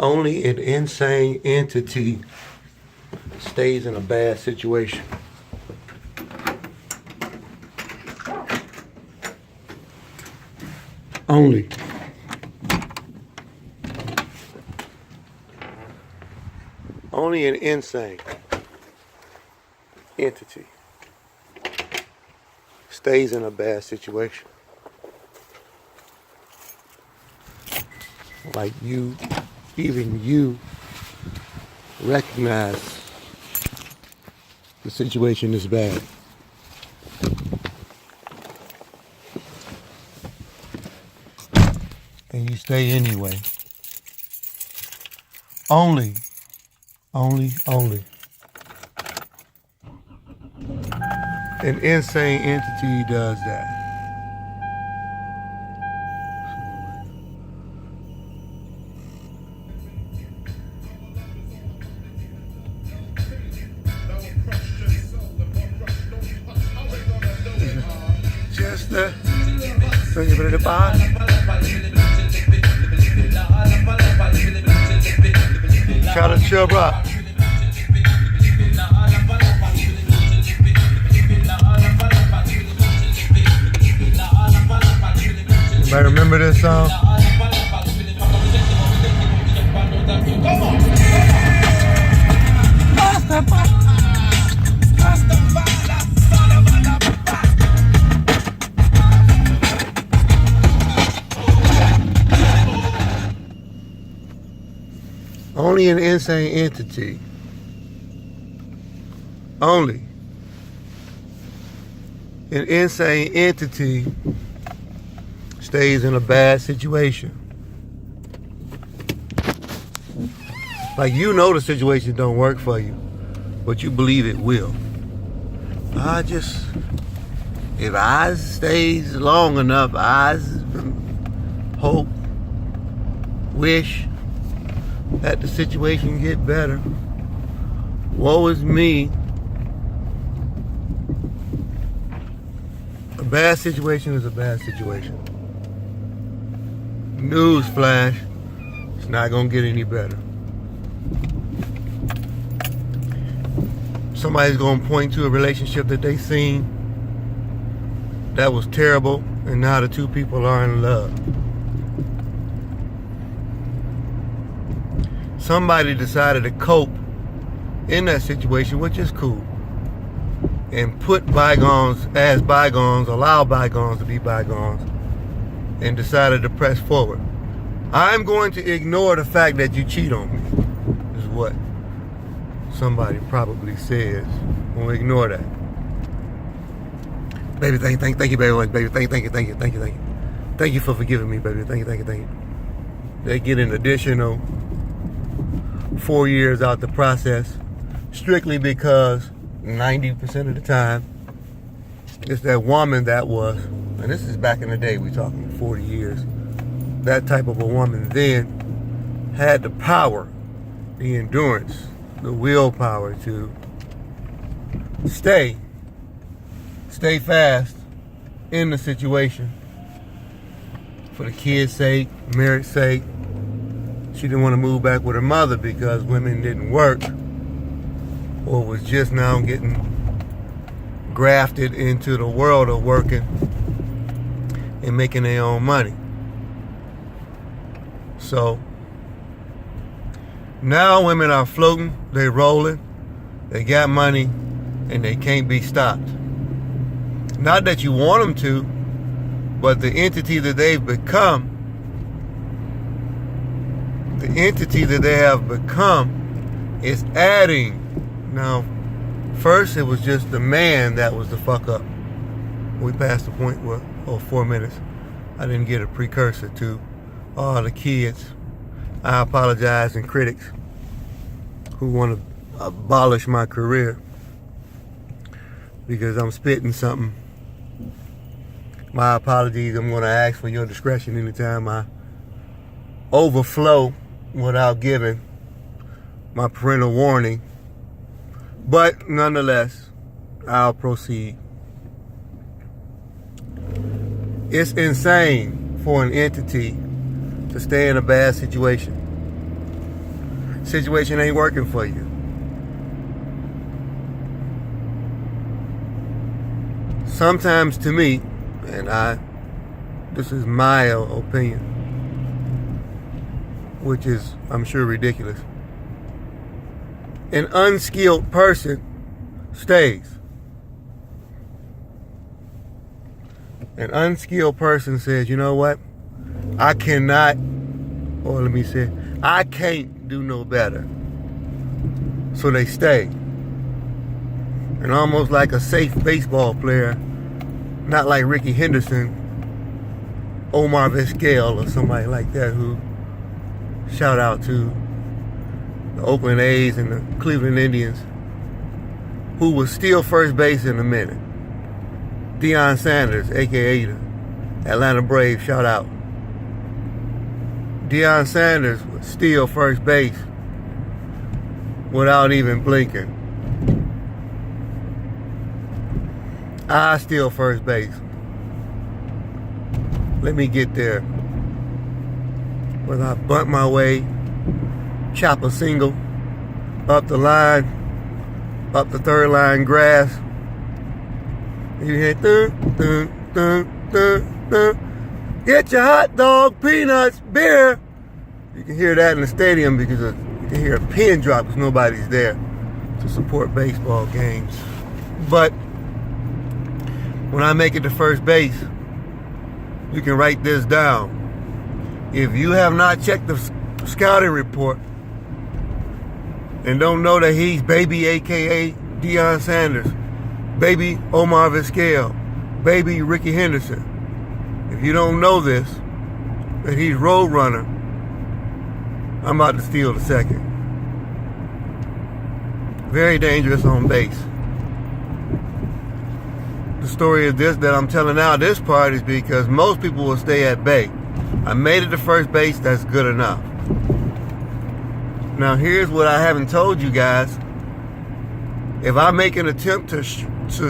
Only an insane entity stays in a bad situation. Only. Only an insane entity stays in a bad situation. Like you, even you recognize the situation is bad. And you stay anyway. Only. An insane entity does that. Just the bring it to the bottom. Try to chub up. Anybody remember this song? Only an insane entity. Only an insane entity stays in a bad situation. Like, you know the situation don't work for you, but you believe it will. If I stays long enough, I hope, wish that the situation get better. Woe is me. A bad situation is a bad situation. Newsflash, it's not gonna get any better. Somebody's gonna point to a relationship that they seen that was terrible, and now the two people are in love. Somebody decided to cope in that situation, which is cool, and put bygones as bygones, allow bygones to be bygones, and decided to press forward. I'm going to ignore the fact that you cheat on me, is what somebody probably says. I'm going to ignore that. Baby, thank you, baby. Baby, thank you. Thank you for forgiving me, baby. Thank you. They get an additional 4 years out the process, strictly because 90% of the time, it's that woman that was, and this is back in the day, we're talking 40 years, that type of a woman then had the power, the endurance, the willpower to stay fast in the situation for the kids' sake, marriage sake. She didn't want to move back with her mother because women didn't work, or was just now getting grafted into the world of working and making their own money. So now women are floating, they rolling, they got money, and they can't be stopped. Not that you want them to, but the entity that they've become, the entity that they have become is adding. Now, first it was just the man that was the fuck up. We passed the point where, 4 minutes. I didn't get a precursor to all the kids. I apologize, and critics who want to abolish my career because I'm spitting something. My apologies. I'm going to ask for your discretion anytime I overflow without giving my parental warning. But nonetheless, I'll proceed. It's insane for an entity to stay in a bad situation. situation ain't working for you. Sometimes to me, and this is my opinion, which is, I'm sure, ridiculous. An unskilled person stays. An unskilled person says, you know what? I cannot, or let me say, I can't do no better. So they stay. And almost like a safe baseball player, not like Ricky Henderson, Omar Vizquel, or somebody like that, who, shout out to the Oakland A's and the Cleveland Indians, who will steal first base in a minute. Deion Sanders, a.k.a. the Atlanta Braves, shout out. Deion Sanders would steal first base without even blinking. I steal first base. Let me get there. Whether I bunt my way, chop a single, up the line, up the third line grass. You hear dun, dun, dun, dun, dun. Get your hot dog, peanuts, beer. You can hear that in the stadium because you can hear a pin drop because nobody's there to support baseball games. But when I make it to first base, you can write this down. If you have not checked the scouting report and don't know that he's baby a.k.a. Deion Sanders, baby Omar Vizquel, baby Ricky Henderson, if you don't know this, that he's road runner, I'm about to steal the second. Very dangerous on base. The story is this that I'm telling now, this part is because most people will stay at bay. I made it to first base, that's good enough. Now here's what I haven't told you guys. If I make an attempt to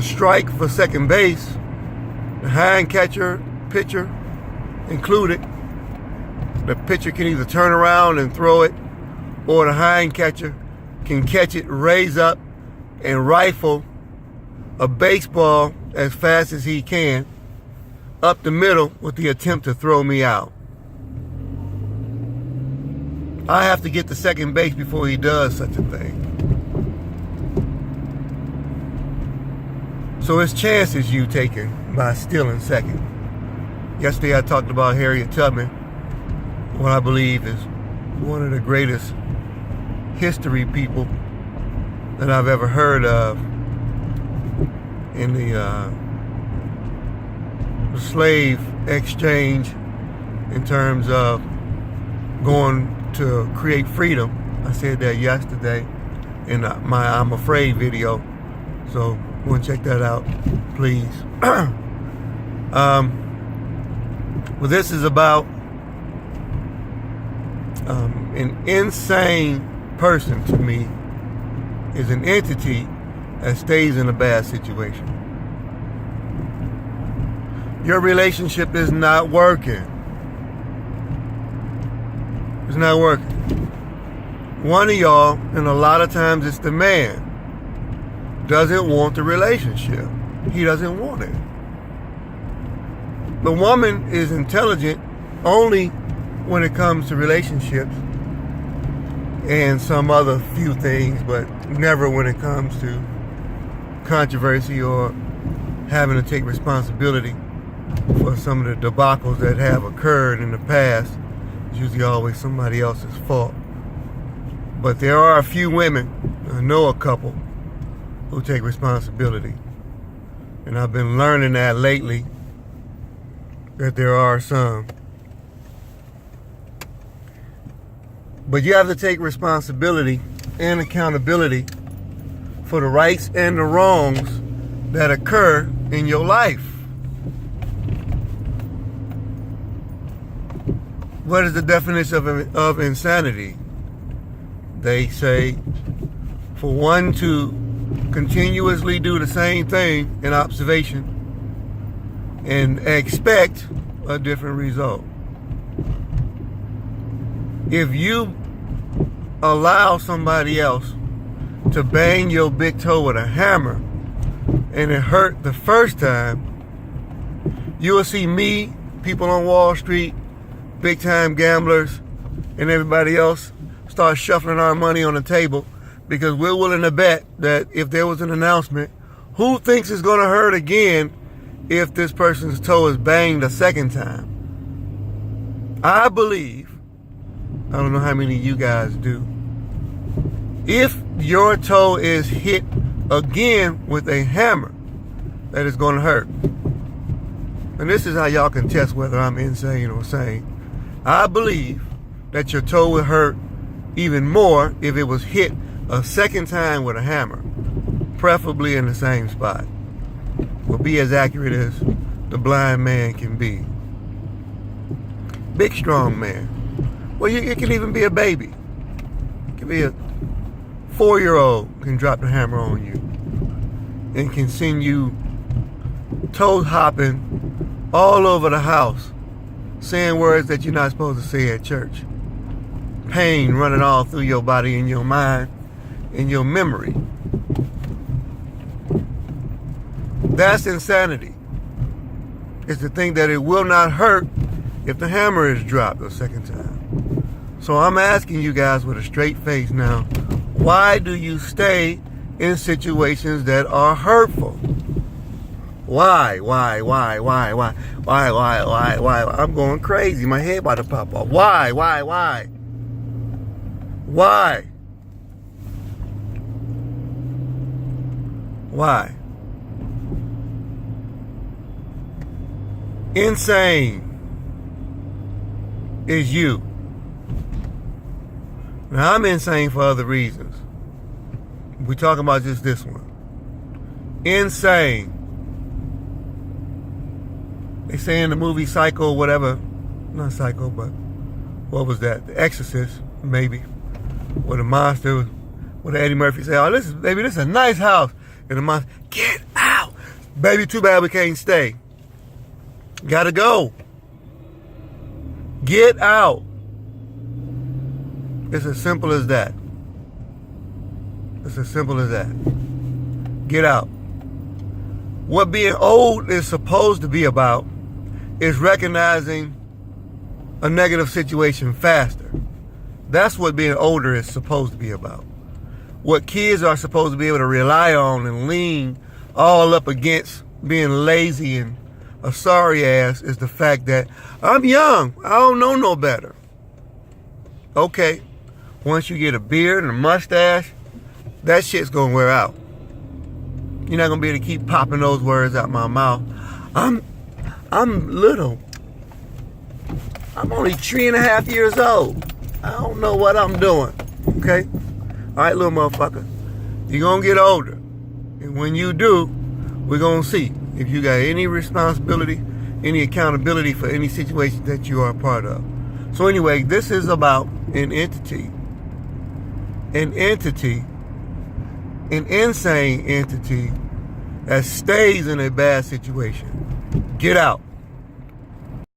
strike for second base, the hind catcher, pitcher included, the pitcher can either turn around and throw it, or the hind catcher can catch it, raise up, and rifle a baseball as fast as he can up the middle with the attempt to throw me out. I have to get to second base before he does such a thing. So it's chances you taking by stealing second. Yesterday I talked about Harriet Tubman, what I believe is one of the greatest history people that I've ever heard of in the slave exchange in terms of going to create freedom. I said that yesterday in my I'm Afraid video. So go and check that out, please. Well, this is about an insane person to me is an entity that stays in a bad situation. Your relationship is not working. It's not working. One of y'all, and a lot of times it's the man, doesn't want the relationship. He doesn't want it. The woman is intelligent only when it comes to relationships and some other few things, but never when it comes to controversy or having to take responsibility for some of the debacles that have occurred in the past. It's usually always somebody else's fault. But there are a few women, I know a couple, who take responsibility. And I've been learning that lately, that there are some. But you have to take responsibility and accountability for the rights and the wrongs that occur in your life. What is the definition of insanity? They say for one to continuously do the same thing in observation and expect a different result. If you allow somebody else to bang your big toe with a hammer and it hurt the first time, you will see me, people on Wall Street, big time gamblers, and everybody else start shuffling our money on the table because we're willing to bet that if there was an announcement, who thinks it's going to hurt again if this person's toe is banged a second time? I believe, I don't know how many of you guys do, if your toe is hit again with a hammer, that is going to hurt. And this is how y'all can test whether I'm insane or sane. I believe that your toe would hurt even more if it was hit a second time with a hammer, preferably in the same spot. Will be as accurate as the blind man can be. Big, strong man. Well, it can even be a baby. It can be a 4-year-old can drop the hammer on you and can send you toe hopping all over the house, saying words that you're not supposed to say at church. Pain running all through your body and your mind and your memory. That's insanity. It's to think that it will not hurt if the hammer is dropped a second time. So I'm asking you guys with a straight face now, why do you stay in situations that are hurtful? Why? I'm going crazy. My head about to pop off. Why? Insane is you. Now, I'm insane for other reasons. We're talking about just this one. Insane. They say in the movie Psycho, whatever, not Psycho, but what was that? The Exorcist, maybe, where the monster, where Eddie Murphy said, "Oh, this is a nice house," and the monster, "Get out, baby! Too bad we can't stay. Gotta go. Get out." It's as simple as that. It's as simple as that. Get out. What being old is supposed to be about is recognizing a negative situation faster. That's what being older is supposed to be about. What kids are supposed to be able to rely on and lean all up against being lazy and a sorry ass is the fact that I'm young. I don't know no better. Okay. Once you get a beard and a mustache, that shit's gonna wear out. You're not gonna be able to keep popping those words out my mouth. I'm little. I'm only 3.5 years old. I don't know what I'm doing. Okay? Alright, little motherfucker. You're gonna get older. And when you do, we're gonna see if you got any responsibility, any accountability for any situation that you are a part of. So anyway, this is about an entity. An insane entity that stays in a bad situation. Get out.